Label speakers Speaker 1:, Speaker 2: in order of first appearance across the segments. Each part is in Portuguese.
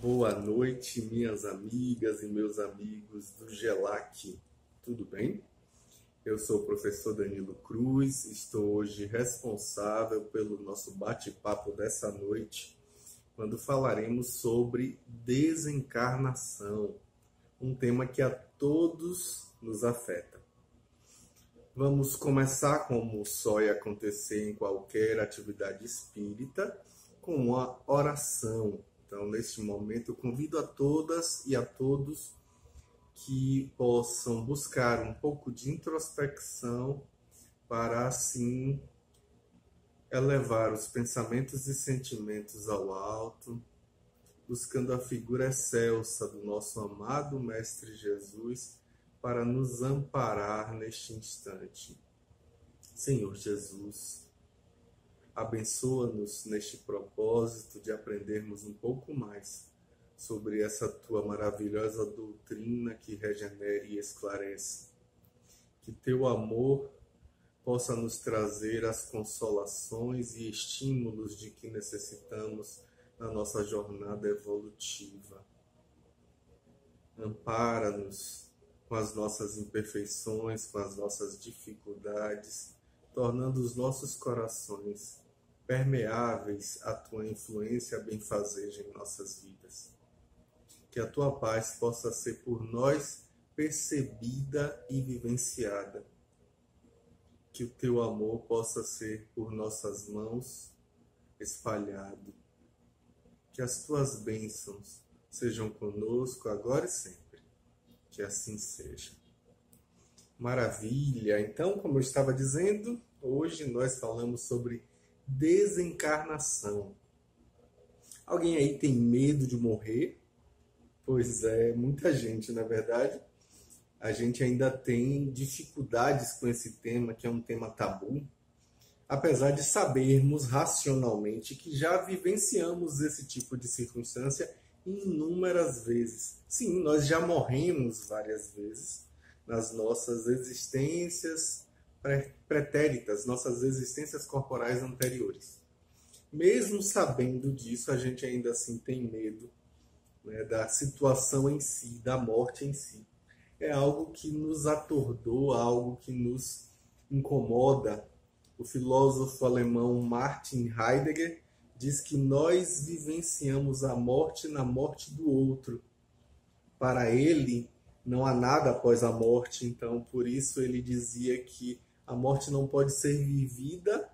Speaker 1: Boa noite, minhas amigas e meus amigos do GELAC. Tudo bem? Eu sou o professor Danilo Cruz, estou hoje responsável pelo nosso bate-papo dessa noite, quando falaremos sobre desencarnação, um tema que a todos nos afeta. Vamos começar, como só ia acontecer em qualquer atividade espírita, com uma oração. Então, neste momento, eu convido a todas e a todos que possam buscar um pouco de introspecção para, assim, elevar os pensamentos e sentimentos ao alto, buscando a figura excelsa do nosso amado Mestre Jesus para nos amparar neste instante. Senhor Jesus, abençoa-nos neste propósito de aprendermos um pouco mais sobre essa tua maravilhosa doutrina que regenera e esclarece. Que teu amor possa nos trazer as consolações e estímulos de que necessitamos na nossa jornada evolutiva. Ampara-nos com as nossas imperfeições, com as nossas dificuldades, tornando os nossos corações permeáveis à tua influência benfazeja em nossas vidas. Que a tua paz possa ser por nós percebida e vivenciada. Que o teu amor possa ser por nossas mãos espalhado. Que as tuas bênçãos sejam conosco agora e sempre. Que assim seja. Maravilha! Então, como eu estava dizendo, hoje nós falamos sobre desencarnação. Alguém aí tem medo de morrer? Pois é, muita gente, na verdade. A gente ainda tem dificuldades com esse tema, que é um tema tabu, apesar de sabermos racionalmente que já vivenciamos esse tipo de circunstância inúmeras vezes. Sim, nós já morremos várias vezes nas nossas existências pretéritas, nossas existências corporais anteriores. Mesmo sabendo disso, a gente ainda assim tem medo, né, da situação em si, da morte em si. É algo que nos atordoa, algo que nos incomoda. O filósofo alemão Martin Heidegger diz que nós vivenciamos a morte na morte do outro. Para ele, não há nada após a morte, então por isso ele dizia que a morte não pode ser vivida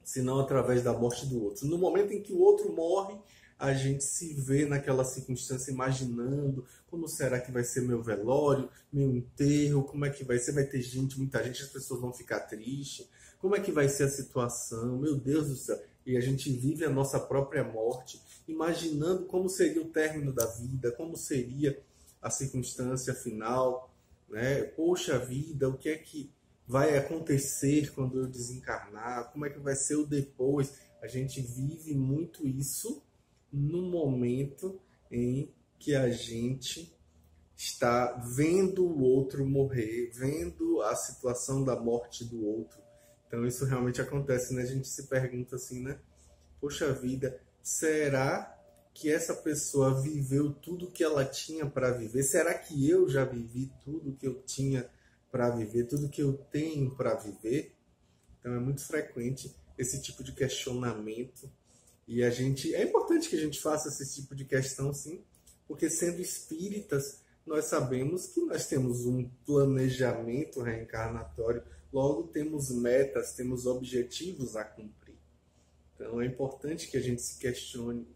Speaker 1: senão através da morte do outro. No momento em que o outro morre, a gente se vê naquela circunstância imaginando como será que vai ser meu velório, meu enterro, como é que vai ser, vai ter gente, muita gente, as pessoas vão ficar tristes, como é que vai ser a situação, meu Deus do céu. E a gente vive a nossa própria morte, imaginando como seria o término da vida, como seria a circunstância final, né? Poxa vida, o que é que vai acontecer quando eu desencarnar? Como é que vai ser o depois? A gente vive muito isso no momento em que a gente está vendo o outro morrer, vendo a situação da morte do outro. Então isso realmente acontece, né? A gente se pergunta assim, né? Poxa vida, será que essa pessoa viveu tudo que ela tinha para viver? Será que eu já vivi tudo que eu tinha para viver, tudo que eu tenho para viver? Então é muito frequente esse tipo de questionamento e é importante que a gente faça esse tipo de questão, sim, porque sendo espíritas nós sabemos que nós temos um planejamento reencarnatório, logo temos metas, temos objetivos a cumprir. Então é importante que a gente se questione.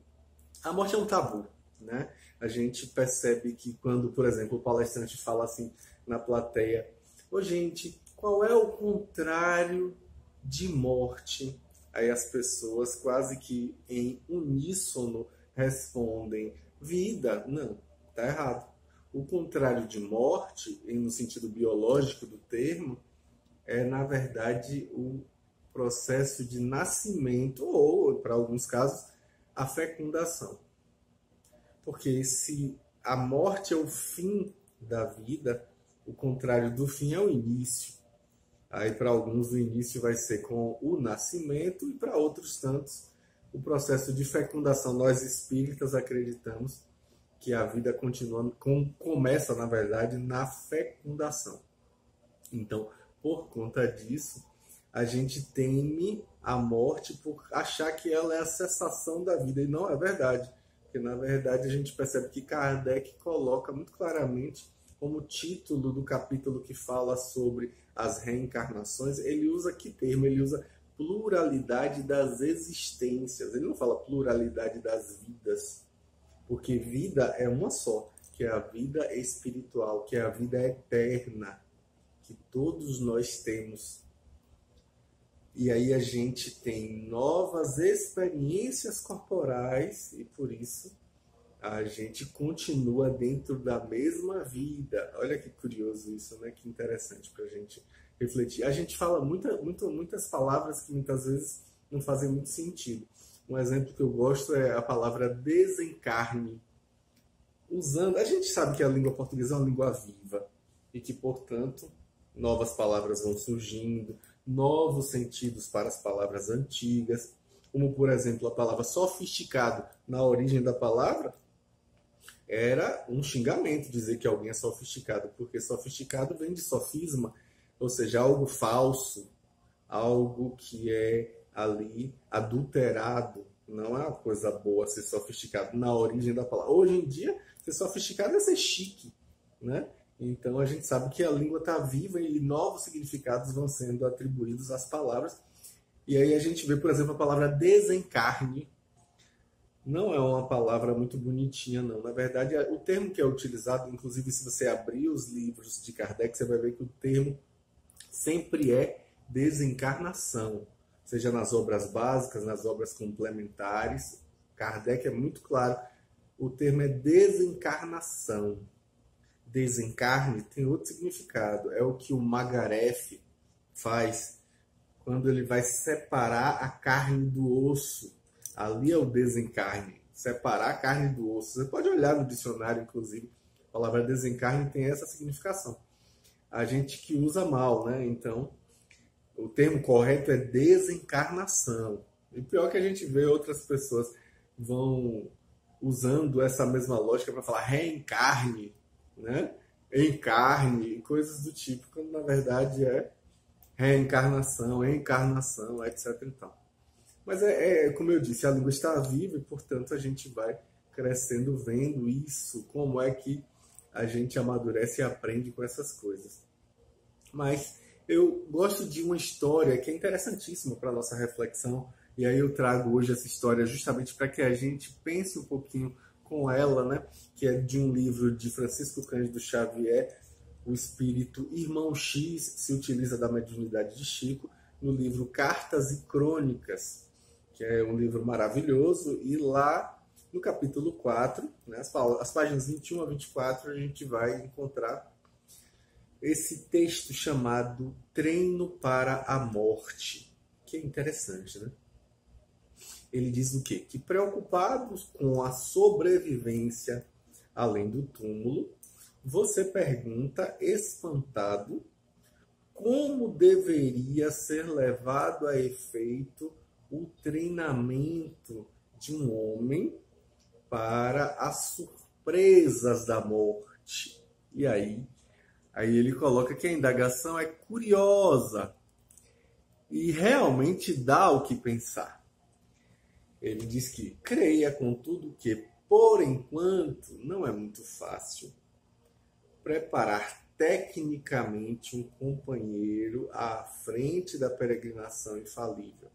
Speaker 1: A morte é um tabu, né? A gente percebe que quando, por exemplo, o palestrante fala assim na plateia: ô gente, qual é o contrário de morte? Aí as pessoas quase que em uníssono respondem: vida. Não, tá errado. O contrário de morte, no sentido biológico do termo, é na verdade o processo de nascimento ou, para alguns casos, a fecundação. Porque se a morte é o fim da vida, o contrário do fim é o início. Aí para alguns o início vai ser com o nascimento e para outros tantos o processo de fecundação. Nós espíritas acreditamos que a vida continua, começa, na verdade, na fecundação. Então, por conta disso, a gente teme a morte por achar que ela é a cessação da vida. E não é verdade. Porque, na verdade, a gente percebe que Kardec coloca muito claramente, como título do capítulo que fala sobre as reencarnações, ele usa que termo? Ele usa pluralidade das existências. Ele não fala pluralidade das vidas, porque vida é uma só, que é a vida espiritual, que é a vida eterna, que todos nós temos. E aí a gente tem novas experiências corporais e por isso a gente continua dentro da mesma vida. Olha que curioso isso, né? Que interessante para a gente refletir. A gente fala muitas palavras que muitas vezes não fazem muito sentido. Um exemplo que eu gosto é a palavra desencarne. A gente sabe que a língua portuguesa é uma língua viva e que, portanto, novas palavras vão surgindo, novos sentidos para as palavras antigas, como, por exemplo, a palavra sofisticado. Na origem da palavra, era um xingamento dizer que alguém é sofisticado, porque sofisticado vem de sofisma, ou seja, algo falso, algo que é ali adulterado. Não é uma coisa boa ser sofisticado na origem da palavra. Hoje em dia, ser sofisticado é ser chique, né? Então a gente sabe que a língua está viva e novos significados vão sendo atribuídos às palavras. E aí a gente vê, por exemplo, a palavra desencarne. Não é uma palavra muito bonitinha, não. Na verdade, o termo que é utilizado, inclusive se você abrir os livros de Kardec, você vai ver que o termo sempre é desencarnação. Seja nas obras básicas, nas obras complementares. Kardec é muito claro. O termo é desencarnação. Desencarne tem outro significado. É o que o Magaref faz quando ele vai separar a carne do osso. Ali é o desencarne. Separar a carne do osso. Você pode olhar no dicionário, inclusive. A palavra desencarne tem essa significação. A gente que usa mal, né? Então, o termo correto é desencarnação. E pior que a gente vê outras pessoas vão usando essa mesma lógica para falar reencarne, né? Encarne, coisas do tipo, quando na verdade é reencarnação, encarnação, etc. e tal. Mas como eu disse, a língua está viva e, portanto, a gente vai crescendo vendo isso, como é que a gente amadurece e aprende com essas coisas. Mas eu gosto de uma história que é interessantíssima para a nossa reflexão, e aí eu trago hoje essa história justamente para que a gente pense um pouquinho com ela, né? Que é de um livro de Francisco Cândido Xavier, O Espírito Irmão X se utiliza da mediunidade de Chico, no livro Cartas e Crônicas, que é um livro maravilhoso, e lá no capítulo 4, né, as páginas 21 a 24, a gente vai encontrar esse texto chamado Treino para a Morte, que é interessante, né? Ele diz o quê? Que preocupados com a sobrevivência além do túmulo, você pergunta, espantado, como deveria ser levado a efeito o treinamento de um homem para as surpresas da morte. E aí ele coloca que a indagação é curiosa e realmente dá o que pensar. Ele diz que creia, contudo, que, por enquanto, não é muito fácil preparar tecnicamente um companheiro à frente da peregrinação infalível.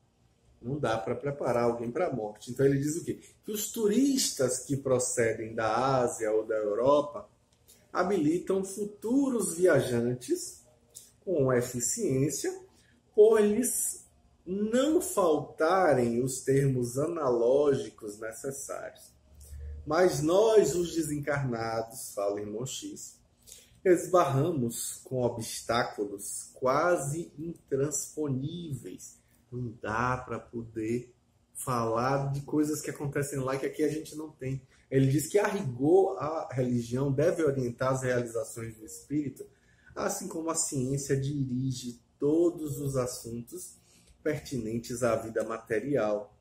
Speaker 1: Não dá para preparar alguém para a morte. Então ele diz o quê? Que os turistas que procedem da Ásia ou da Europa habilitam futuros viajantes com eficiência, por lhes não faltarem os termos analógicos necessários. Mas nós, os desencarnados, fala irmão X, esbarramos com obstáculos quase intransponíveis. Não dá para poder falar de coisas que acontecem lá que aqui a gente não tem. Ele diz que, a rigor, a religião deve orientar as realizações do espírito, assim como a ciência dirige todos os assuntos pertinentes à vida material.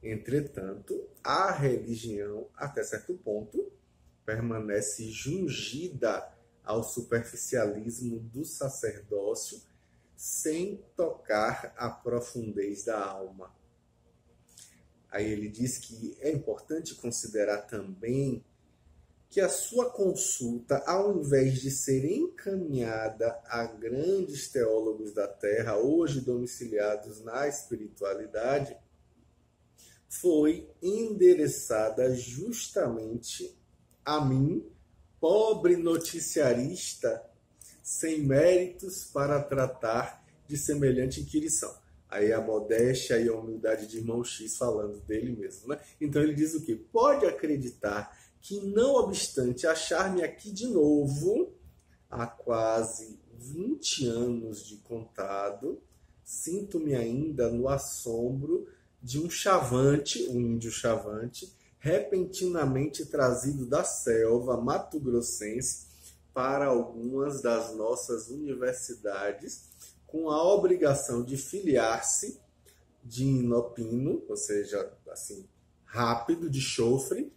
Speaker 1: Entretanto, a religião, até certo ponto, permanece jungida ao superficialismo do sacerdócio, sem tocar a profundez da alma. Aí ele diz que é importante considerar também que a sua consulta, ao invés de ser encaminhada a grandes teólogos da terra, hoje domiciliados na espiritualidade, foi endereçada justamente a mim, pobre noticiarista, sem méritos para tratar de semelhante inquirição. Aí a modéstia e a humildade de irmão X falando dele mesmo, né? Então ele diz o quê? Pode acreditar que, não obstante achar-me aqui de novo, há quase 20 anos de contado, sinto-me ainda no assombro de um chavante, um índio chavante, repentinamente trazido da selva mato-grossense para algumas das nossas universidades, com a obrigação de filiar-se de inopino, ou seja, assim, rápido, de chofre,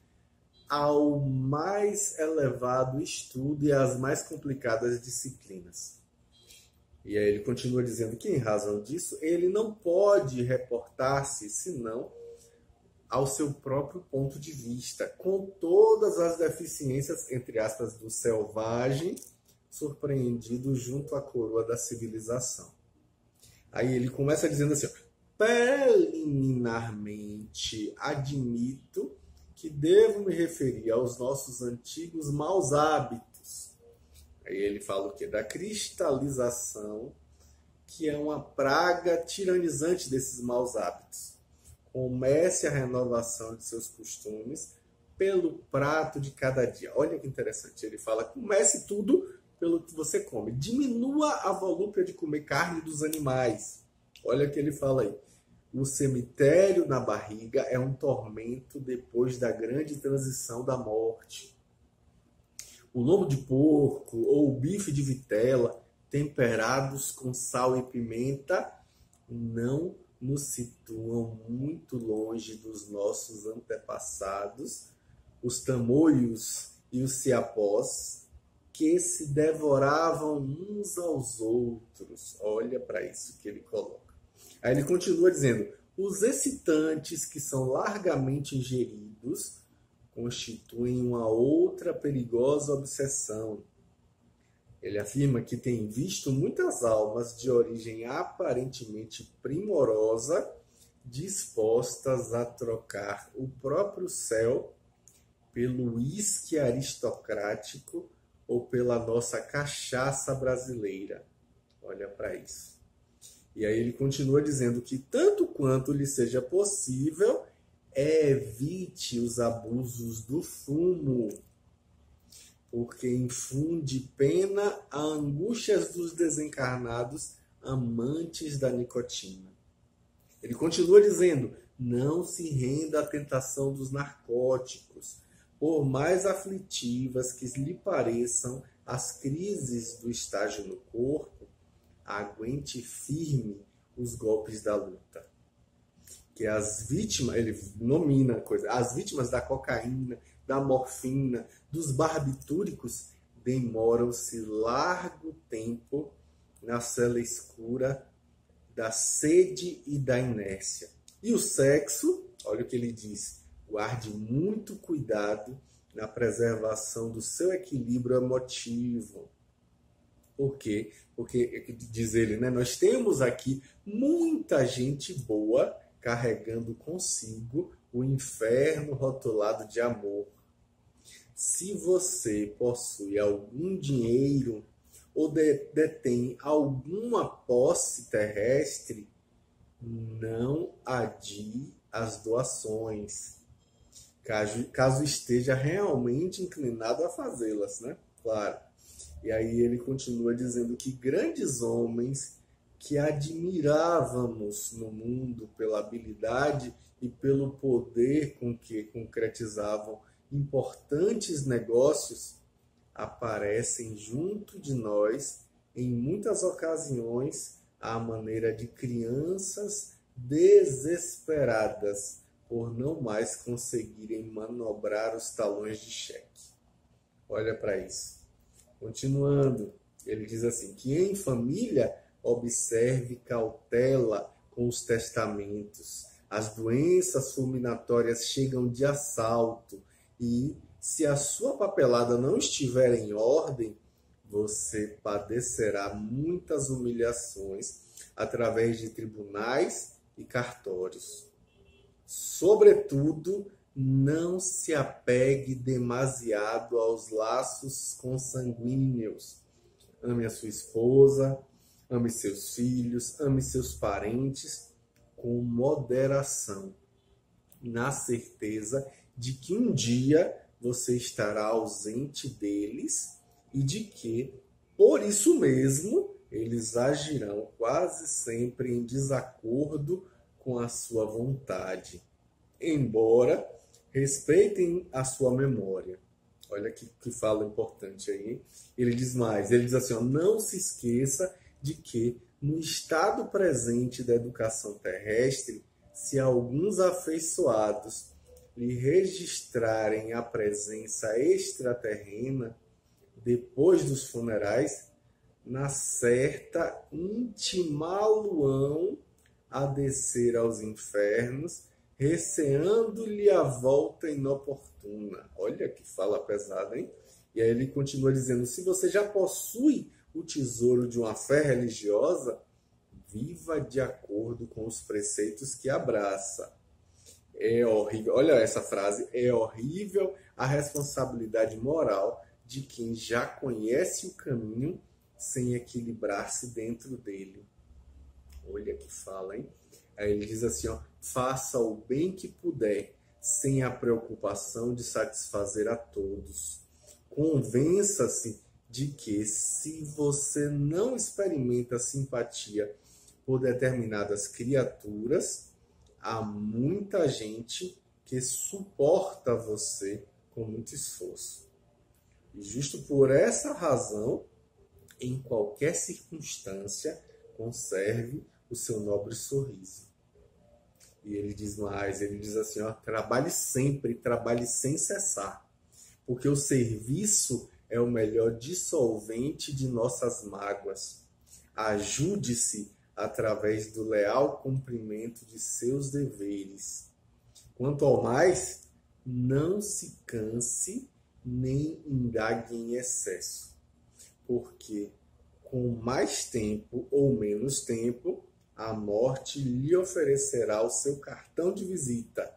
Speaker 1: ao mais elevado estudo e às mais complicadas disciplinas. E aí ele continua dizendo que, em razão disso, ele não pode reportar-se, senão ao seu próprio ponto de vista, com todas as deficiências, entre aspas, do selvagem, surpreendido junto à coroa da civilização. Aí ele começa dizendo assim, preliminarmente admito que devo me referir aos nossos antigos maus hábitos. Aí ele fala o quê? Da cristalização, que é uma praga tiranizante desses maus hábitos. Comece a renovação de seus costumes pelo prato de cada dia. Olha que interessante. Ele fala, comece tudo pelo que você come. Diminua a volúpia de comer carne dos animais. Olha o que ele fala aí. O cemitério na barriga é um tormento depois da grande transição da morte. O lombo de porco ou o bife de vitela, temperados com sal e pimenta, não nos situam muito longe dos nossos antepassados, os tamoios e os ciapós, que se devoravam uns aos outros. Olha para isso que ele coloca. Aí ele continua dizendo, os excitantes que são largamente ingeridos constituem uma outra perigosa obsessão. Ele afirma que tem visto muitas almas de origem aparentemente primorosa dispostas a trocar o próprio céu pelo uísque aristocrático ou pela nossa cachaça brasileira. Olha para isso. E aí ele continua dizendo que, tanto quanto lhe seja possível, evite os abusos do fumo, porque infunde pena a angústias dos desencarnados amantes da nicotina. Ele continua dizendo, não se renda à tentação dos narcóticos, por mais aflitivas que lhe pareçam as crises do estágio no corpo, aguente firme os golpes da luta. Que as vítimas, ele nomina a coisa, as vítimas da cocaína, da morfina, dos barbitúricos, demoram-se largo tempo na cela escura da sede e da inércia. E o sexo, olha o que ele diz, guarde muito cuidado na preservação do seu equilíbrio emotivo. Por quê? Porque, diz ele, né, nós temos aqui muita gente boa carregando consigo o inferno rotulado de amor. Se você possui algum dinheiro ou detém alguma posse terrestre, não adie as doações, caso esteja realmente inclinado a fazê-las, né? Claro. E aí ele continua dizendo que grandes homens que admirávamos no mundo pela habilidade e pelo poder com que concretizavam importantes negócios, aparecem junto de nós em muitas ocasiões à maneira de crianças desesperadas por não mais conseguirem manobrar os talões de cheque. Olha para isso. Continuando, ele diz assim, que em família observe cautela com os testamentos. As doenças fulminatórias chegam de assalto e, se a sua papelada não estiver em ordem, você padecerá muitas humilhações através de tribunais e cartórios. Sobretudo, não se apegue demasiado aos laços consanguíneos. Ame a sua esposa, ame seus filhos, ame seus parentes com moderação, na certeza de que um dia você estará ausente deles e de que, por isso mesmo, eles agirão quase sempre em desacordo com a sua vontade, embora respeitem a sua memória. Olha que fala importante aí. Ele diz mais, ele diz assim, ó, não se esqueça de que, no estado presente da educação terrestre, se alguns afeiçoados lhe registrarem a presença extraterrena, depois dos funerais, na certa intimá-lo-ão a descer aos infernos, receando-lhe a volta inoportuna. Olha que fala pesada, hein? E aí ele continua dizendo, se você já possui o tesouro de uma fé religiosa, viva de acordo com os preceitos que abraça. É horrível, olha essa frase, é horrível a responsabilidade moral de quem já conhece o caminho sem equilibrar-se dentro dele. Olha que fala, hein? Aí ele diz assim, ó, faça o bem que puder, sem a preocupação de satisfazer a todos. Convença-se de que, se você não experimenta simpatia por determinadas criaturas, há muita gente que suporta você com muito esforço. E justo por essa razão, em qualquer circunstância, conserve o seu nobre sorriso. E ele diz mais, ele diz assim, ó, trabalhe sempre, trabalhe sem cessar, porque o serviço é o melhor dissolvente de nossas mágoas. Ajude-se através do leal cumprimento de seus deveres. Quanto ao mais, não se canse nem indague em excesso, porque com mais tempo ou menos tempo, a morte lhe oferecerá o seu cartão de visita,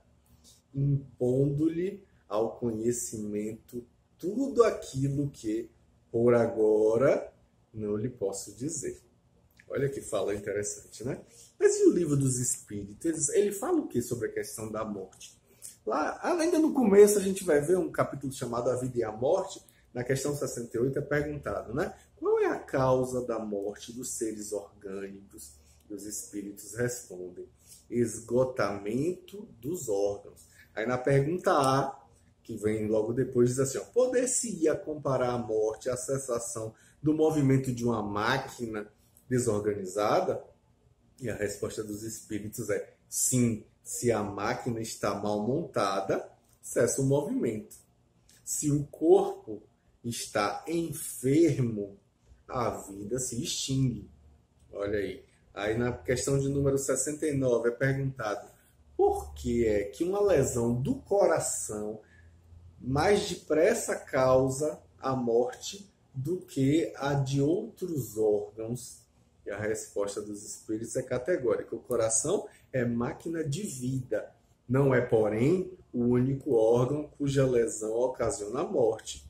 Speaker 1: impondo-lhe ao conhecimento tudo aquilo que, por agora, não lhe posso dizer. Olha que fala interessante, né? Mas e o Livro dos Espíritos? Ele fala o que sobre a questão da morte? Lá, ainda no começo, a gente vai ver um capítulo chamado A Vida e a Morte. Na questão 68 é perguntado, né? Qual é a causa da morte dos seres orgânicos? E os espíritos respondem, esgotamento dos órgãos. Aí na pergunta A, que vem logo depois, diz assim, ó, poder-se-ia comparar a morte à cessação do movimento de uma máquina desorganizada? E a resposta dos espíritos é sim, se a máquina está mal montada, cessa o movimento. Se o corpo está enfermo, a vida se extingue. Olha aí. Aí na questão de número 69 é perguntado por que é que uma lesão do coração mais depressa causa a morte do que a de outros órgãos? E a resposta dos espíritos é categórica. O coração é máquina de vida. Não é, porém, o único órgão cuja lesão ocasiona a morte.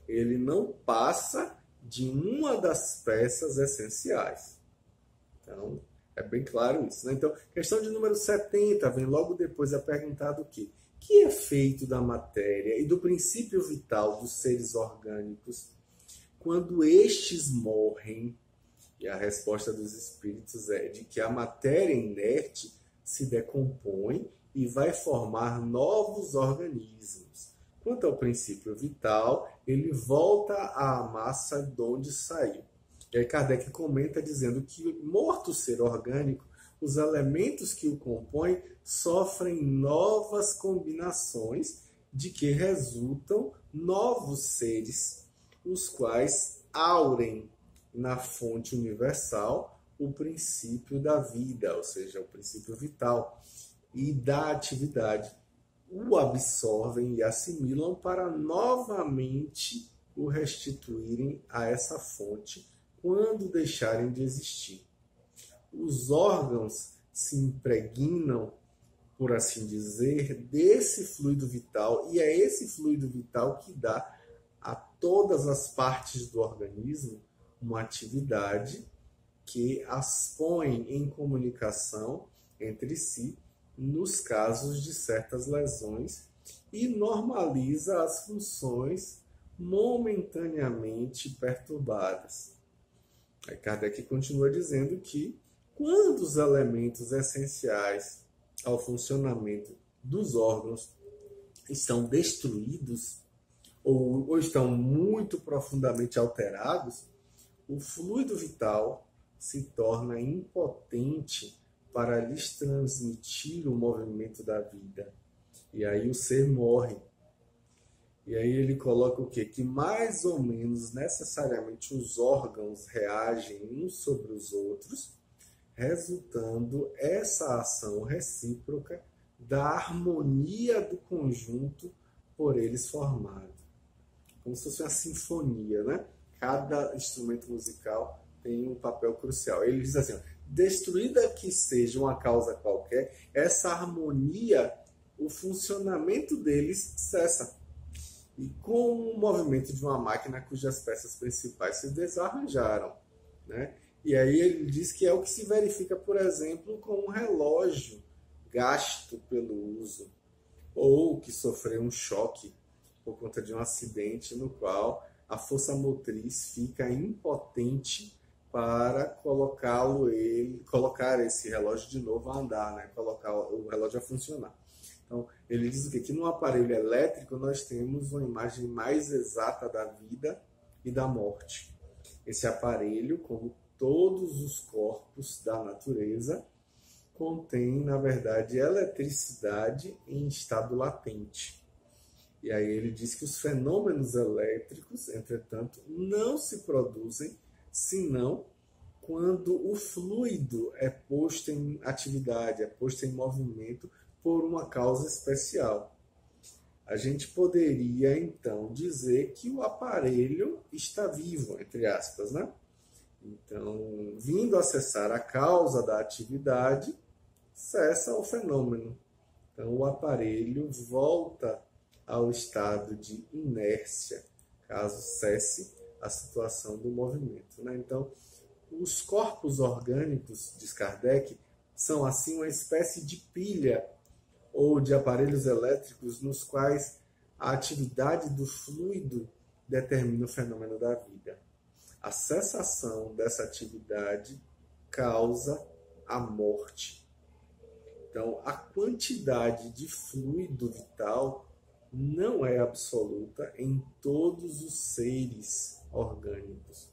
Speaker 1: Ele não passa de uma das peças essenciais. Então, é bem claro isso, né? Então, questão de número 70, vem logo depois é perguntado o quê? Que é feito da matéria e do princípio vital dos seres orgânicos quando estes morrem? E a resposta dos espíritos é de que a matéria inerte se decompõe e vai formar novos organismos. Quanto ao princípio vital, ele volta à massa de onde saiu. E aí Kardec comenta dizendo que, morto o ser orgânico, os elementos que o compõem sofrem novas combinações de que resultam novos seres, os quais aurem na fonte universal o princípio da vida, ou seja, o princípio vital e da atividade. O absorvem e assimilam para novamente o restituírem a essa fonte quando deixarem de existir. Os órgãos se impregnam, por assim dizer, desse fluido vital, e é esse fluido vital que dá a todas as partes do organismo uma atividade que as põe em comunicação entre si nos casos de certas lesões e normaliza as funções momentaneamente perturbadas. Aí Kardec continua dizendo que quando os elementos essenciais ao funcionamento dos órgãos estão destruídos ou estão muito profundamente alterados, o fluido vital se torna impotente para lhes transmitir o movimento da vida. E aí o ser morre. E aí ele coloca o quê? Que mais ou menos necessariamente os órgãos reagem uns sobre os outros, resultando essa ação recíproca da harmonia do conjunto por eles formado. Como se fosse uma sinfonia, né? Cada instrumento musical tem um papel crucial. Ele diz assim, destruída que seja uma causa qualquer, essa harmonia, o funcionamento deles cessa. E com o movimento de uma máquina cujas peças principais se desarranjaram, né? E aí ele diz que é o que se verifica, por exemplo, com um relógio gasto pelo uso, ou que sofreu um choque por conta de um acidente no qual a força motriz fica impotente para colocar esse relógio de novo a andar, né? Colocar o relógio a funcionar. Então, ele diz o quê? Que no aparelho elétrico nós temos uma imagem mais exata da vida e da morte. Esse aparelho, como todos os corpos da natureza, contém, na verdade, eletricidade em estado latente. E aí ele diz que os fenômenos elétricos, entretanto, não se produzem senão quando o fluido é posto em atividade, é posto em movimento por uma causa especial. A gente poderia, então, dizer que o aparelho está vivo, entre aspas, né? Então, vindo a cessar a causa da atividade, cessa o fenômeno. Então, o aparelho volta ao estado de inércia, caso cesse a situação do movimento, né? Então, os corpos orgânicos, diz Kardec, são assim uma espécie de pilha ou de aparelhos elétricos nos quais a atividade do fluido determina o fenômeno da vida. A cessação dessa atividade causa a morte. Então, a quantidade de fluido vital não é absoluta em todos os seres orgânicos.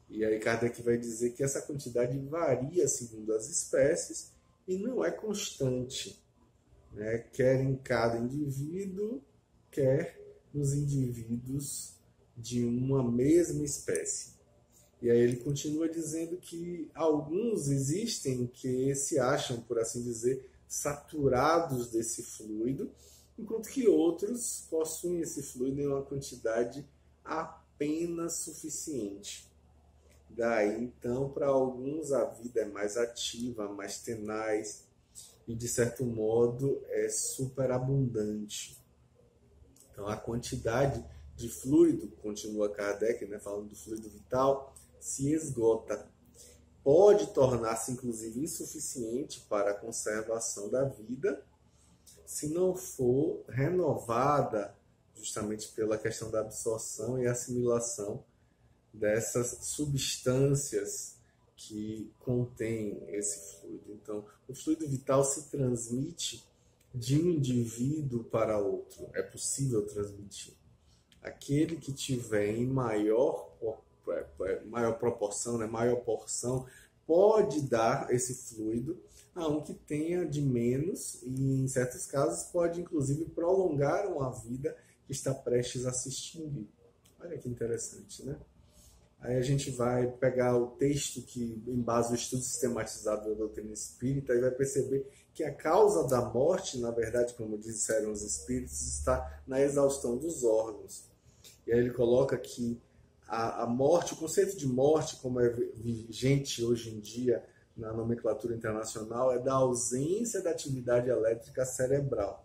Speaker 1: E aí Kardec vai dizer que essa quantidade varia segundo as espécies e não é constante, né? Quer em cada indivíduo, quer nos indivíduos de uma mesma espécie. E aí ele continua dizendo que alguns existem que se acham, por assim dizer, saturados desse fluido, enquanto que outros possuem esse fluido em uma quantidade apenas suficiente. Daí, então, para alguns a vida é mais ativa, mais tenaz e, de certo modo, é superabundante. Então, a quantidade de fluido, continua Kardec, né, falando do fluido vital, se esgota. Pode tornar-se, inclusive, insuficiente para a conservação da vida, se não for renovada justamente pela questão da absorção e assimilação dessas substâncias que contêm esse fluido. Então, o fluido vital se transmite de um indivíduo para outro. É possível transmitir. Aquele que tiver em maior proporção, né, maior porção, pode dar esse fluido a um que tenha de menos e, em certos casos, pode inclusive prolongar uma vida que está prestes a se extinguir. Olha que interessante, né? Aí a gente vai pegar o texto que embasa o estudo sistematizado da doutrina espírita e vai perceber que a causa da morte, na verdade, como disseram os espíritos, está na exaustão dos órgãos. E aí ele coloca que a morte, o conceito de morte, como é vigente hoje em dia na nomenclatura internacional, é da ausência da atividade elétrica cerebral.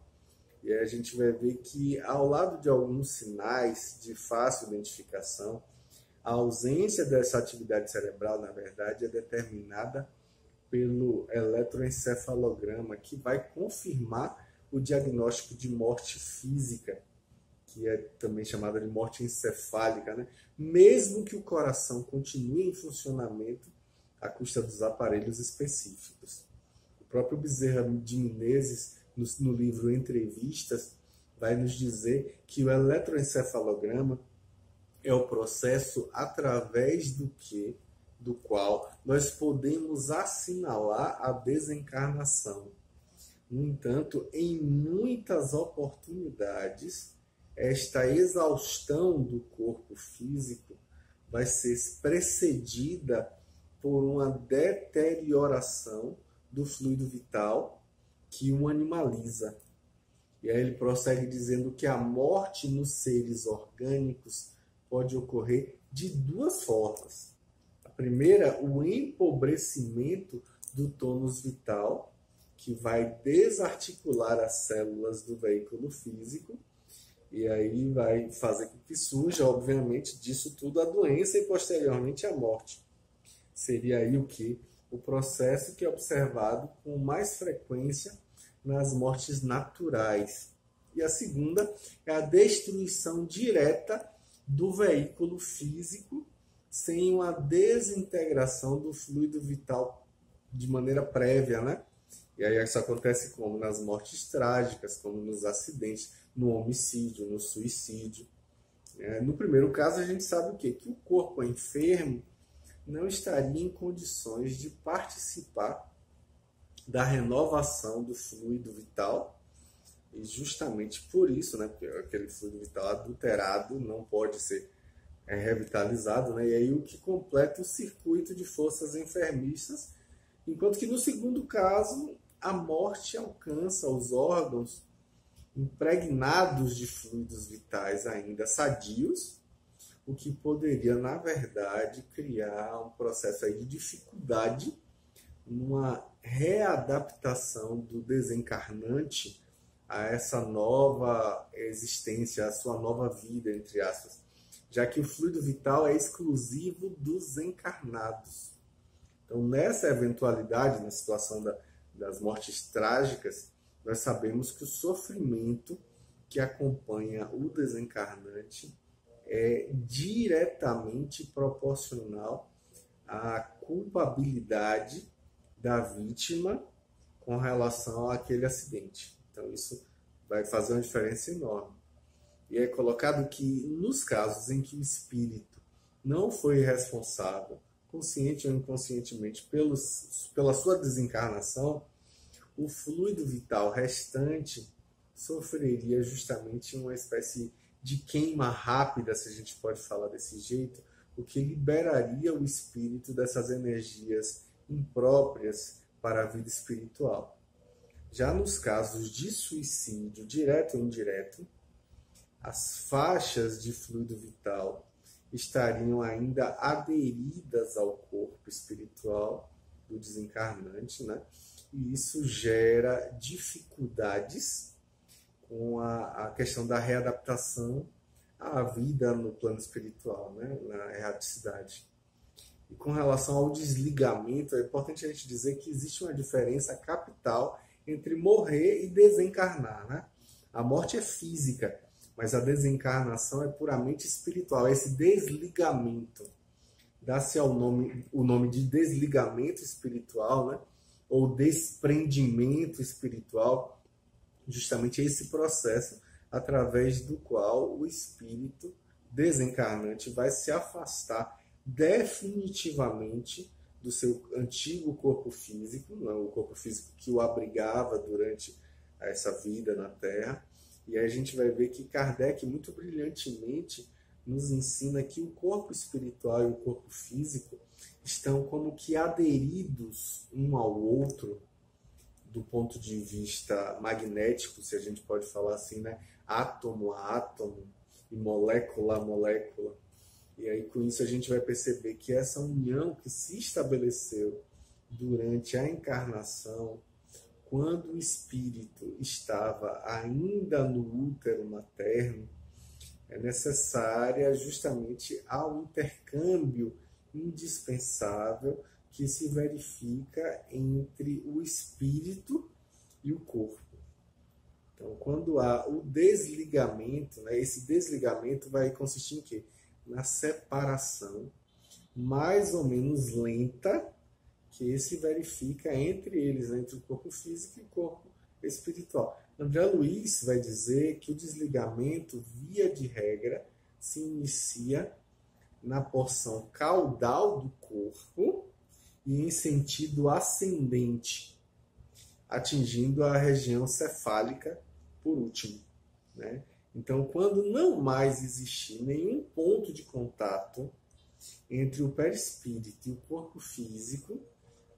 Speaker 1: E aí a gente vai ver que, ao lado de alguns sinais de fácil identificação, a ausência dessa atividade cerebral, na verdade, é determinada pelo eletroencefalograma, que vai confirmar o diagnóstico de morte física, que é também chamada de morte encefálica, né? Mesmo que o coração continue em funcionamento à custa dos aparelhos específicos. O próprio Bezerra de Menezes, no livro Entrevistas, vai nos dizer que o eletroencefalograma é o processo através do qual nós podemos assinalar a desencarnação. No entanto, em muitas oportunidades, esta exaustão do corpo físico vai ser precedida por uma deterioração do fluido vital que o animaliza. E aí ele prossegue dizendo que a morte nos seres orgânicos pode ocorrer de duas formas. A primeira, o empobrecimento do tônus vital, que vai desarticular as células do veículo físico, e aí vai fazer com que surja, obviamente, disso tudo a doença e posteriormente a morte. Seria aí o quê? O processo que é observado com mais frequência nas mortes naturais. E a segunda é a destruição direta do veículo físico sem uma desintegração do fluido vital de maneira prévia, né? E aí isso acontece como nas mortes trágicas, como nos acidentes, no homicídio, no suicídio. No primeiro caso, a gente sabe o quê? Que o corpo enfermo não estaria em condições de participar da renovação do fluido vital, e justamente por isso, né, porque aquele fluido vital adulterado não pode ser revitalizado, né, e aí o que completa o circuito de forças enfermiças, enquanto que no segundo caso a morte alcança os órgãos impregnados de fluidos vitais ainda sadios, o que poderia, na verdade, criar um processo aí de dificuldade numa readaptação do desencarnante a essa nova existência, a sua nova vida, entre aspas, já que o fluido vital é exclusivo dos encarnados. Então, nessa eventualidade, na situação das mortes trágicas, nós sabemos que o sofrimento que acompanha o desencarnante é diretamente proporcional à culpabilidade da vítima com relação àquele acidente. Então, isso vai fazer uma diferença enorme. E é colocado que, nos casos em que o espírito não foi responsável, consciente ou inconscientemente, pela sua desencarnação, o fluido vital restante sofreria justamente uma espécie de queima rápida, se a gente pode falar desse jeito, o que liberaria o espírito dessas energias impróprias para a vida espiritual. Já nos casos de suicídio, direto ou indireto, as faixas de fluido vital estariam ainda aderidas ao corpo espiritual do desencarnante, né? E isso gera dificuldades com a questão da readaptação à vida no plano espiritual, né? Na erraticidade. E com relação ao desligamento, é importante a gente dizer que existe uma diferença capital entre morrer e desencarnar, né? A morte é física, mas a desencarnação é puramente espiritual. Esse desligamento, dá-se o nome de desligamento espiritual, né? Ou desprendimento espiritual, justamente esse processo através do qual o espírito desencarnante vai se afastar definitivamente do seu antigo corpo físico, não, o corpo físico que o abrigava durante essa vida na Terra. E aí a gente vai ver que Kardec, muito brilhantemente, nos ensina que o corpo espiritual e o corpo físico estão como que aderidos um ao outro, do ponto de vista magnético, se a gente pode falar assim, né? Átomo a átomo e molécula a molécula. E aí com isso a gente vai perceber que essa união que se estabeleceu durante a encarnação, quando o espírito estava ainda no útero materno, é necessária justamente ao intercâmbio indispensável que se verifica entre o espírito e o corpo. Então, quando há o desligamento, né, esse desligamento vai consistir em quê? Na separação mais ou menos lenta que se verifica entre eles, né, entre o corpo físico e o corpo espiritual. André Luiz vai dizer que o desligamento, via de regra, se inicia na porção caudal do corpo e em sentido ascendente, atingindo a região cefálica por último, né? Então, quando não mais existir nenhum ponto de contato entre o perispírito e o corpo físico,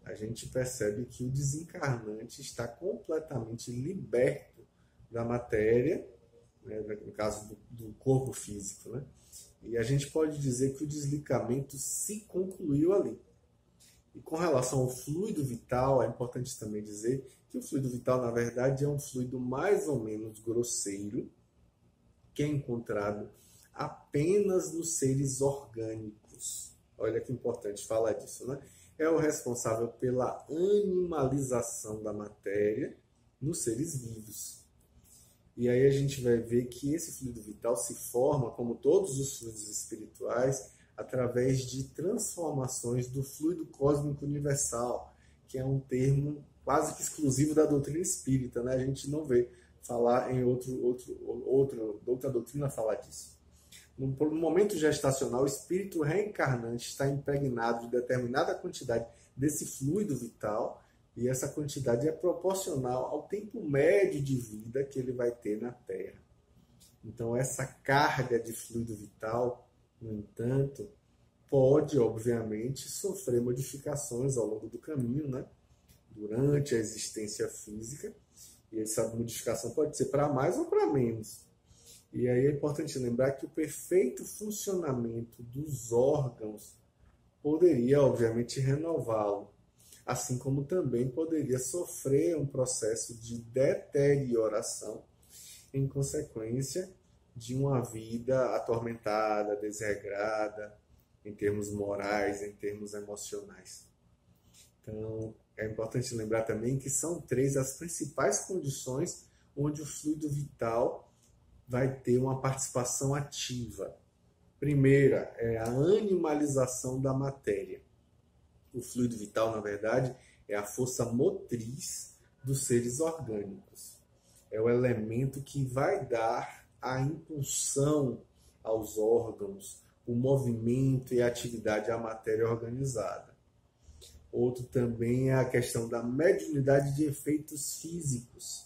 Speaker 1: a gente percebe que o desencarnante está completamente liberto da matéria, né, no caso do corpo físico, né? E a gente pode dizer que o desligamento se concluiu ali. E com relação ao fluido vital, é importante também dizer que o fluido vital, na verdade, é um fluido mais ou menos grosseiro, que é encontrado apenas nos seres orgânicos. Olha que importante falar disso, né? É o responsável pela animalização da matéria nos seres vivos. E aí a gente vai ver que esse fluido vital se forma, como todos os fluidos espirituais, através de transformações do fluido cósmico universal, que é um termo quase que exclusivo da doutrina espírita, né? A gente não vê falar em outra doutrina falar disso. No momento gestacional, o espírito reencarnante está impregnado de determinada quantidade desse fluido vital, e essa quantidade é proporcional ao tempo médio de vida que ele vai ter na Terra. Então, essa carga de fluido vital, no entanto, pode, obviamente, sofrer modificações ao longo do caminho, né? Durante a existência física, e essa modificação pode ser para mais ou para menos. E aí é importante lembrar que o perfeito funcionamento dos órgãos poderia, obviamente, renová-lo, assim como também poderia sofrer um processo de deterioração em consequência de uma vida atormentada, desregrada, em termos morais, em termos emocionais. Então, é importante lembrar também que são 3 as principais condições onde o fluido vital vai ter uma participação ativa. Primeira é a animalização da matéria. O fluido vital, na verdade, é a força motriz dos seres orgânicos. É o elemento que vai dar a impulsão aos órgãos, o movimento e a atividade à matéria organizada. Outro também é a questão da mediunidade de efeitos físicos,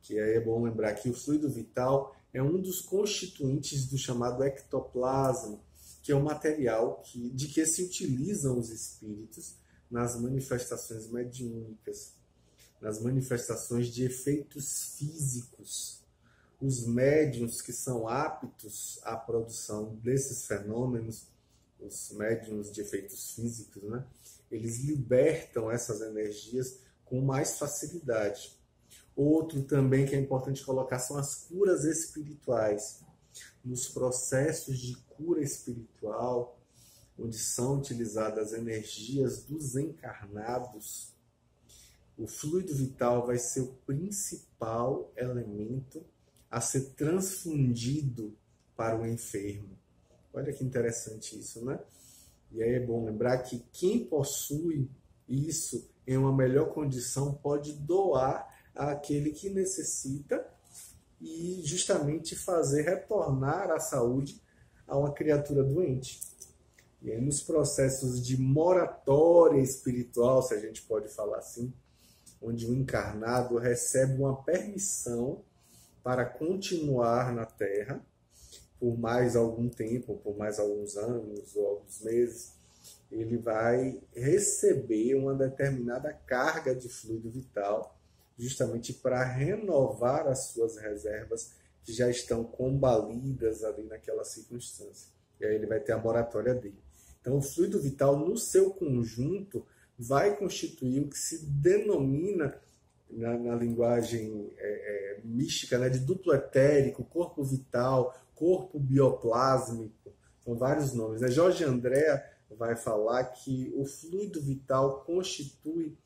Speaker 1: que aí é bom lembrar que o fluido vital é um dos constituintes do chamado ectoplasma, que é o material de que se utilizam os espíritos nas manifestações mediúnicas, nas manifestações de efeitos físicos. Os médiuns que são aptos à produção desses fenômenos, os médiuns de efeitos físicos, né? Eles libertam essas energias com mais facilidade. Outro também que é importante colocar são as curas espirituais. Nos processos de cura espiritual, onde são utilizadas energias dos encarnados, o fluido vital vai ser o principal elemento a ser transfundido para o enfermo. Olha que interessante isso, né? E aí é bom lembrar que quem possui isso em uma melhor condição pode doar àquele que necessita e justamente fazer retornar a saúde a uma criatura doente. E aí, nos processos de moratória espiritual, se a gente pode falar assim, onde o encarnado recebe uma permissão para continuar na Terra por mais algum tempo, por mais alguns anos ou alguns meses, ele vai receber uma determinada carga de fluido vital, justamente para renovar as suas reservas que já estão combalidas ali naquela circunstância. E aí ele vai ter a moratória dele. Então, o fluido vital, no seu conjunto, vai constituir o que se denomina, na linguagem mística, né, de duplo etérico, corpo vital, corpo bioplásmico. São vários nomes. Né? Jorge André vai falar que o fluido vital constitui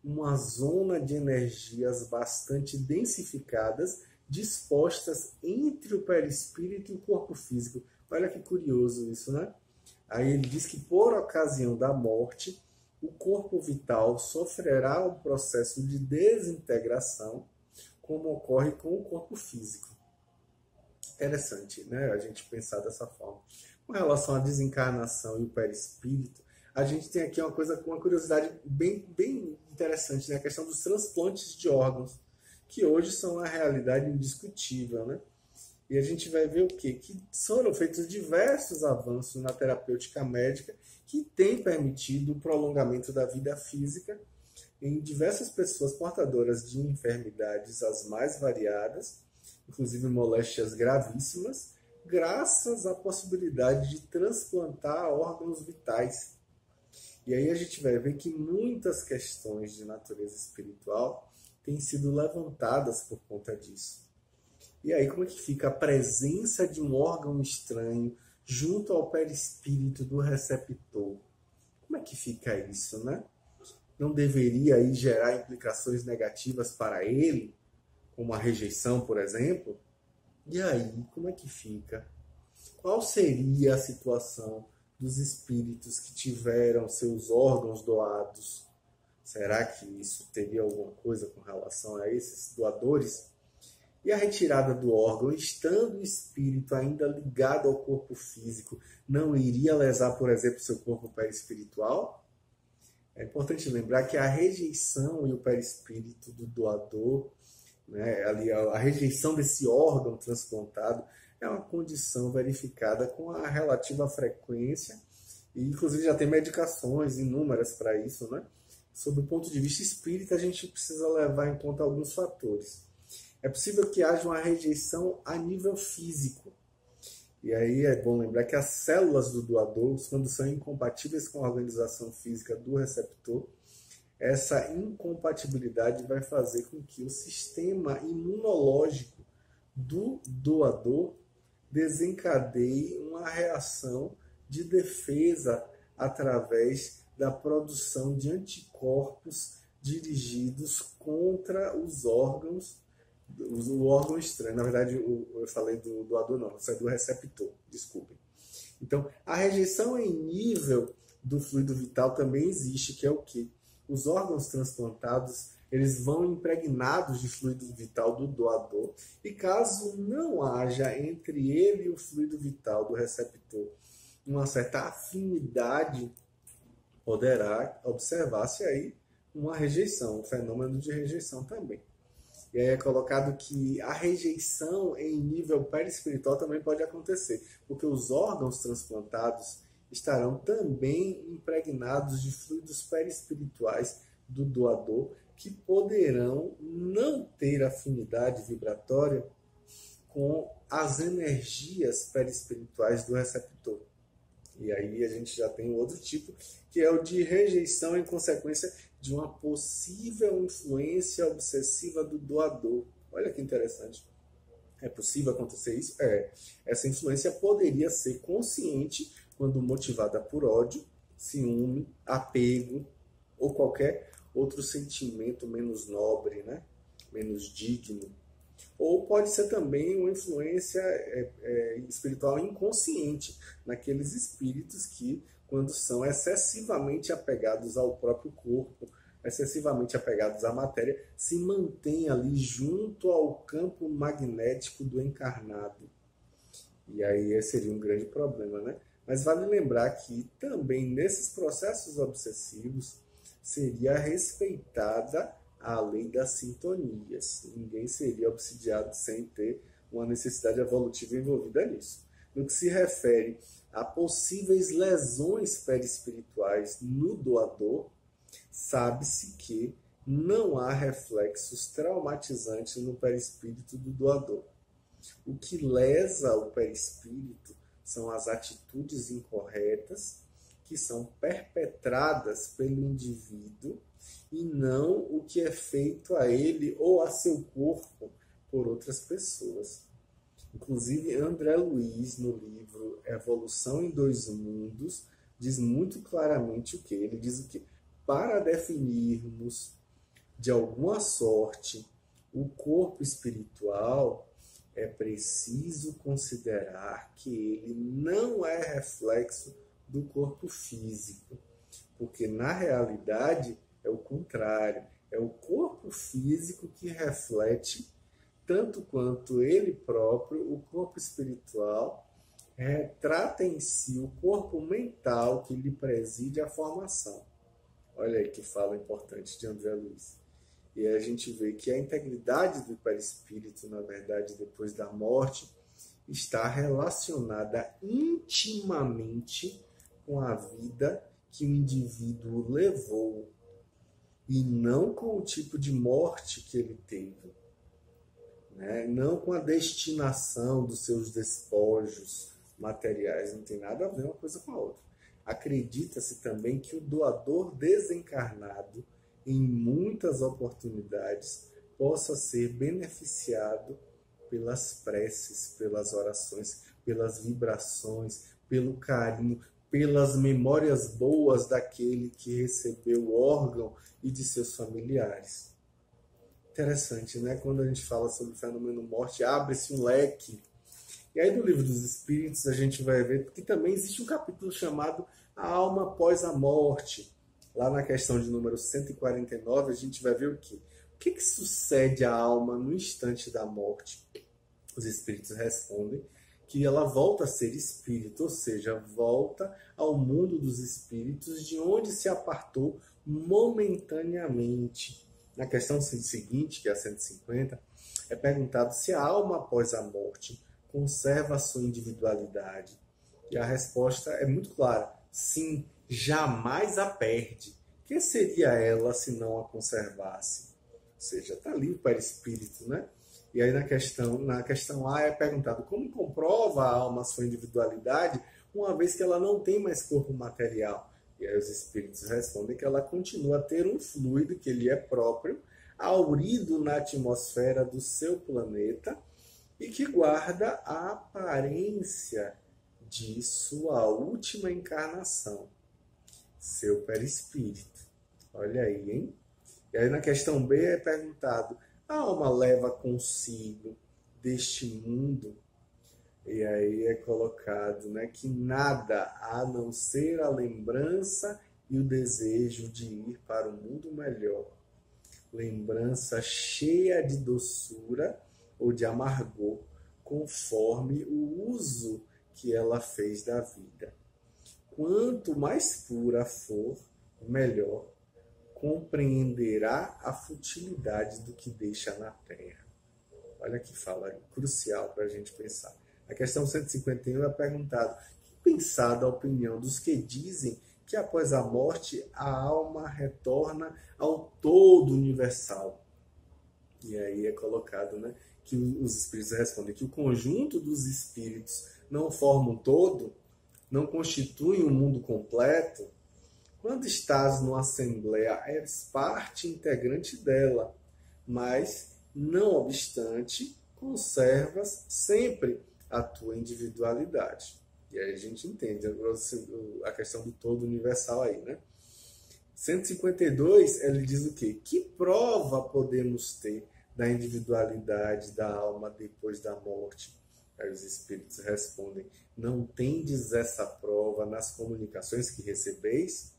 Speaker 1: uma zona de energias bastante densificadas, dispostas entre o perispírito e o corpo físico. Olha que curioso isso, né? Aí ele diz que por ocasião da morte, o corpo vital sofrerá um processo de desintegração, como ocorre com o corpo físico. Interessante, né? A gente pensar dessa forma. Com relação à desencarnação e o perispírito, a gente tem aqui uma curiosidade bem interessante, né? A questão dos transplantes de órgãos, que hoje são uma realidade indiscutível, né? E a gente vai ver o quê? Que foram feitos diversos avanços na terapêutica médica que têm permitido o prolongamento da vida física em diversas pessoas portadoras de enfermidades as mais variadas, inclusive moléstias gravíssimas, graças à possibilidade de transplantar órgãos vitais. E aí a gente vai ver que muitas questões de natureza espiritual têm sido levantadas por conta disso. E aí como é que fica a presença de um órgão estranho junto ao perispírito do receptor? Como é que fica isso, né? Não deveria aí gerar implicações negativas para ele, como a rejeição, por exemplo? E aí, como é que fica? Qual seria a situação dos espíritos que tiveram seus órgãos doados? Será que isso teria alguma coisa com relação a esses doadores? E a retirada do órgão, estando o espírito ainda ligado ao corpo físico, não iria lesar, por exemplo, seu corpo perispiritual? É importante lembrar que a rejeição e o perispírito do doador, né, ali a rejeição desse órgão transplantado, é uma condição verificada com a relativa frequência, e inclusive já tem medicações inúmeras para isso, né? Sob o ponto de vista espírita, a gente precisa levar em conta alguns fatores. É possível que haja uma rejeição a nível físico. E aí é bom lembrar que as células do doador, quando são incompatíveis com a organização física do receptor, essa incompatibilidade vai fazer com que o sistema imunológico do doador desencadeie uma reação de defesa através da produção de anticorpos dirigidos contra os órgãos, o órgão estranho. Na verdade, eu falei do doador, não, isso é do receptor, desculpem. Então, a rejeição em nível do fluido vital também existe, que é o quê? Os órgãos transplantados, eles vão impregnados de fluido vital do doador, e caso não haja entre ele e o fluido vital do receptor uma certa afinidade, poderá observar-se aí uma rejeição, um fenômeno de rejeição também. E aí é colocado que a rejeição em nível perispiritual também pode acontecer, porque os órgãos transplantados estarão também impregnados de fluidos perispirituais do doador, que poderão não ter afinidade vibratória com as energias perispirituais do receptor. E aí a gente já tem outro tipo, que é o de rejeição em consequência de uma possível influência obsessiva do doador. Olha que interessante. É possível acontecer isso? É. Essa influência poderia ser consciente quando motivada por ódio, ciúme, apego ou qualquer outro sentimento menos nobre, né? Menos digno. Ou pode ser também uma influência espiritual inconsciente naqueles espíritos que, quando são excessivamente apegados ao próprio corpo, excessivamente apegados à matéria, se mantêm ali junto ao campo magnético do encarnado. E aí seria um grande problema, né? Mas vale lembrar que também nesses processos obsessivos seria respeitada a lei das sintonias. Ninguém seria obsidiado sem ter uma necessidade evolutiva envolvida nisso. No que se refere a possíveis lesões perispirituais no doador, sabe-se que não há reflexos traumatizantes no perispírito do doador. O que lesa o perispírito são as atitudes incorretas que são perpetradas pelo indivíduo e não o que é feito a ele ou a seu corpo por outras pessoas. Inclusive, André Luiz, no livro Evolução em Dois Mundos, diz muito claramente o que? Ele diz o que? Para definirmos de alguma sorte o corpo espiritual, é preciso considerar que ele não é reflexo do corpo físico, porque na realidade é o contrário, é o corpo físico que reflete, tanto quanto ele próprio, o corpo espiritual retrata em si o corpo mental que lhe preside a formação. Olha aí que fala importante de André Luiz. E a gente vê que a integridade do perispírito, na verdade, depois da morte, está relacionada intimamente com a vida que o indivíduo levou e não com o tipo de morte que ele teve, né? Não com a destinação dos seus despojos materiais, não tem nada a ver uma coisa com a outra. Acredita-se também que o doador desencarnado, em muitas oportunidades, possa ser beneficiado pelas preces, pelas orações, pelas vibrações, pelo carinho, pelas memórias boas daquele que recebeu o órgão e de seus familiares. Interessante, né? Quando a gente fala sobre o fenômeno morte, abre-se um leque. E aí no Livro dos Espíritos a gente vai ver que também existe um capítulo chamado A Alma Após a Morte. Lá na questão de número 149 a gente vai ver o quê? O que sucede à alma no instante da morte? Os espíritos respondem que ela volta a ser espírito, ou seja, volta ao mundo dos espíritos de onde se apartou momentaneamente. Na questão seguinte, que é a 150, é perguntado se a alma após a morte conserva a sua individualidade. E a resposta é muito clara: sim, jamais a perde. Que seria ela se não a conservasse? Ou seja, está ali o perispírito, né? E aí na questão A é perguntado como comprova a alma a sua individualidade, uma vez que ela não tem mais corpo material. E aí os espíritos respondem que ela continua a ter um fluido que lhe é próprio, aurido na atmosfera do seu planeta e que guarda a aparência de sua última encarnação, seu perispírito. Olha aí, hein? E aí na questão B é perguntado: a alma leva consigo deste mundo? E aí é colocado, né, que nada a não ser a lembrança e o desejo de ir para um mundo melhor. Lembrança cheia de doçura ou de amargor, conforme o uso que ela fez da vida. Quanto mais pura for, melhor compreenderá a futilidade do que deixa na terra. Olha que fala crucial para a gente pensar. A questão 151 é perguntado: que pensar da opinião dos que dizem que após a morte a alma retorna ao todo universal? E aí é colocado, né, que os espíritos respondem que o conjunto dos espíritos não forma um todo, não constitui um mundo completo. Quando estás numa assembleia, és parte integrante dela, mas, não obstante, conservas sempre a tua individualidade. E aí a gente entende a questão do todo universal aí, né? 152, ele diz o quê? Que prova podemos ter da individualidade da alma depois da morte? Aí os espíritos respondem: não tendes essa prova nas comunicações que recebeis?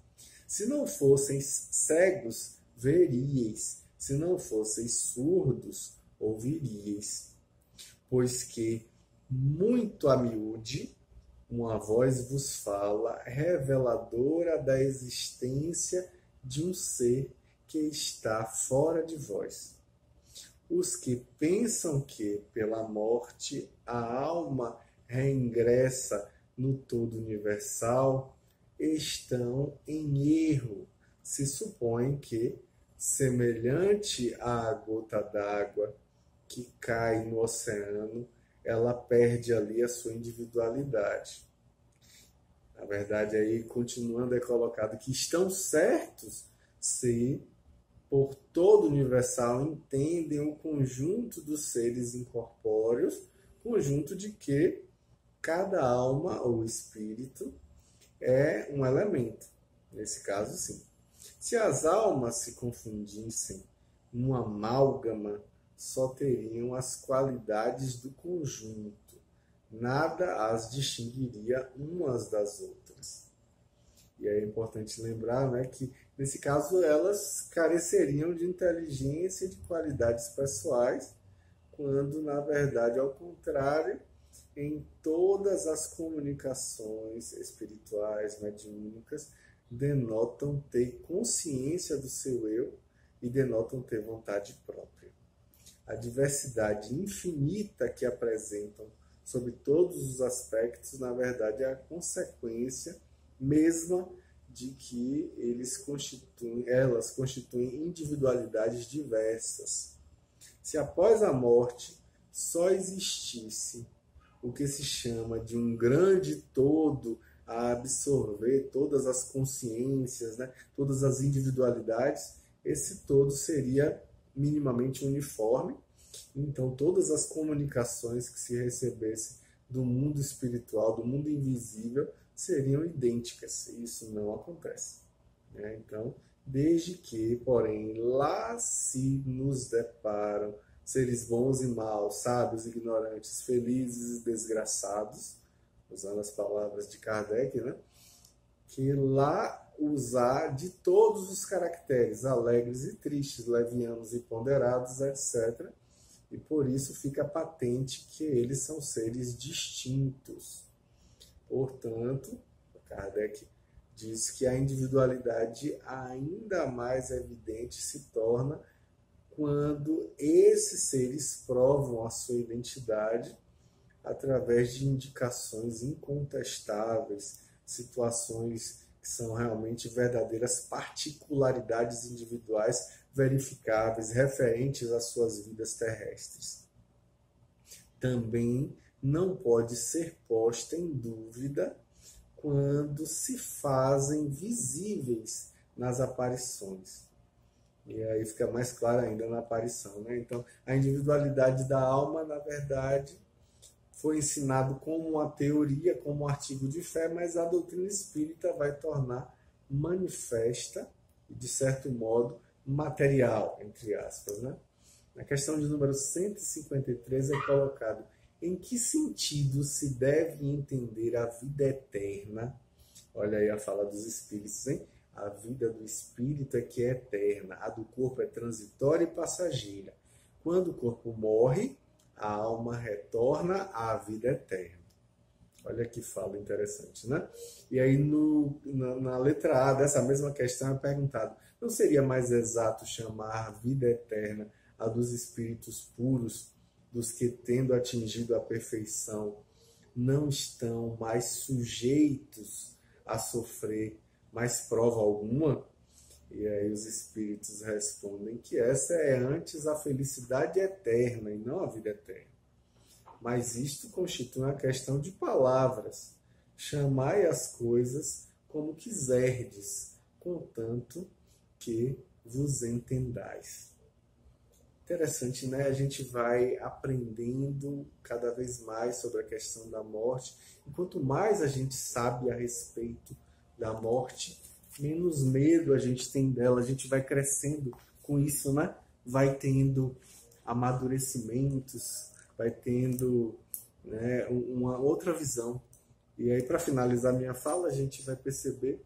Speaker 1: Se não fosseis cegos, veríeis. Se não fosseis surdos, ouviríeis. Pois que, muito a miúde, uma voz vos fala, reveladora da existência de um ser que está fora de vós. Os que pensam que, pela morte, a alma reingressa no todo universal, estão em erro, se supõem que, semelhante à gota d'água que cai no oceano, ela perde ali a sua individualidade. Na verdade, aí, continuando, é colocado que estão certos se, por todo universal, entendem o conjunto dos seres incorpóreos, conjunto de que cada alma ou espírito é um elemento. Nesse caso, sim. Se as almas se confundissem num amálgama, só teriam as qualidades do conjunto. Nada as distinguiria umas das outras. E é importante lembrar, né, que, nesse caso, elas careceriam de inteligência e de qualidades pessoais, quando, na verdade, ao contrário, em todas as comunicações espirituais, mediúnicas, denotam ter consciência do seu eu e denotam ter vontade própria. A diversidade infinita que apresentam sobre todos os aspectos, na verdade, é a consequência mesma de que elas constituem individualidades diversas. Se após a morte só existisse o que se chama de um grande todo a absorver todas as consciências, né, todas as individualidades, esse todo seria minimamente uniforme. Então, todas as comunicações que se recebessem do mundo espiritual, do mundo invisível, seriam idênticas. E isso não acontece, né? Então, desde que, porém, lá se nos deparam seres bons e maus, sábios e ignorantes, felizes e desgraçados, usando as palavras de Kardec, né? Que lá usar de todos os caracteres, alegres e tristes, levianos e ponderados, etc. E por isso fica patente que eles são seres distintos. Portanto, Kardec diz que a individualidade ainda mais evidente se torna quando esses seres provam a sua identidade através de indicações incontestáveis, situações que são realmente verdadeiras particularidades individuais verificáveis, referentes às suas vidas terrestres. Também não pode ser posta em dúvida quando se fazem visíveis nas aparições. E aí fica mais claro ainda na aparição, né? Então, a individualidade da alma, na verdade, foi ensinado como uma teoria, como um artigo de fé, mas a doutrina espírita vai tornar manifesta e, de certo modo, material, entre aspas, né? Na questão de número 153 é colocado: em que sentido se deve entender a vida eterna? Olha aí a fala dos espíritos, hein? A vida do espírito é que é eterna, a do corpo é transitória e passageira. Quando o corpo morre, a alma retorna à vida eterna. Olha que fala interessante, né? E aí na letra A dessa mesma questão é perguntado: não seria mais exato chamar vida eterna a dos espíritos puros, dos que, tendo atingido a perfeição, não estão mais sujeitos a sofrer mais prova alguma? E aí os espíritos respondem que essa é antes a felicidade eterna e não a vida eterna. Mas isto constitui uma questão de palavras. Chamai as coisas como quiserdes, contanto que vos entendais. Interessante, né? A gente vai aprendendo cada vez mais sobre a questão da morte. E quanto mais a gente sabe a respeito da morte, menos medo a gente tem dela. A gente vai crescendo com isso, né? Vai tendo amadurecimentos, vai tendo, né, uma outra visão. E aí, para finalizar minha fala, a gente vai perceber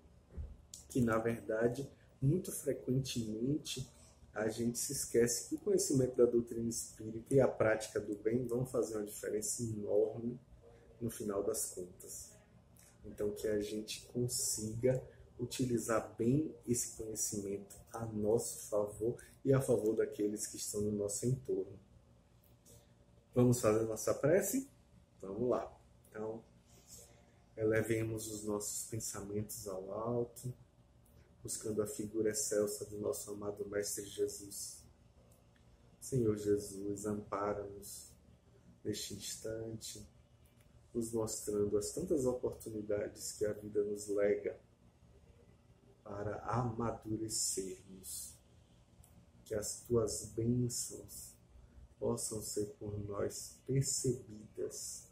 Speaker 1: que, na verdade, muito frequentemente, a gente se esquece que o conhecimento da doutrina espírita e a prática do bem vão fazer uma diferença enorme no final das contas. Então, que a gente consiga utilizar bem esse conhecimento a nosso favor e a favor daqueles que estão no nosso entorno. Vamos fazer nossa prece? Vamos lá. Então, elevemos os nossos pensamentos ao alto, buscando a figura excelsa do nosso amado Mestre Jesus. Senhor Jesus, ampara-nos neste instante, nos mostrando as tantas oportunidades que a vida nos lega para amadurecermos. Que as tuas bênçãos possam ser por nós percebidas,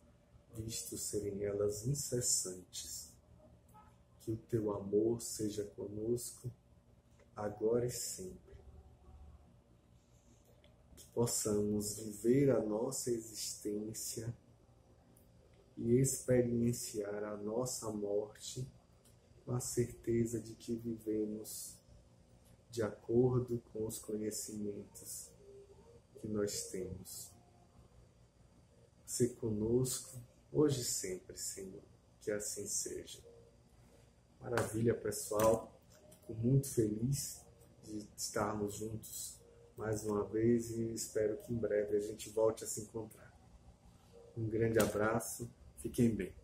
Speaker 1: visto serem elas incessantes. Que o teu amor seja conosco, agora e sempre. Que possamos viver a nossa existência e experienciar a nossa morte com a certeza de que vivemos de acordo com os conhecimentos que nós temos. Se conosco, hoje e sempre, Senhor, que assim seja. Maravilha, pessoal. Fico muito feliz de estarmos juntos mais uma vez e espero que em breve a gente volte a se encontrar. Um grande abraço, fiquem bem.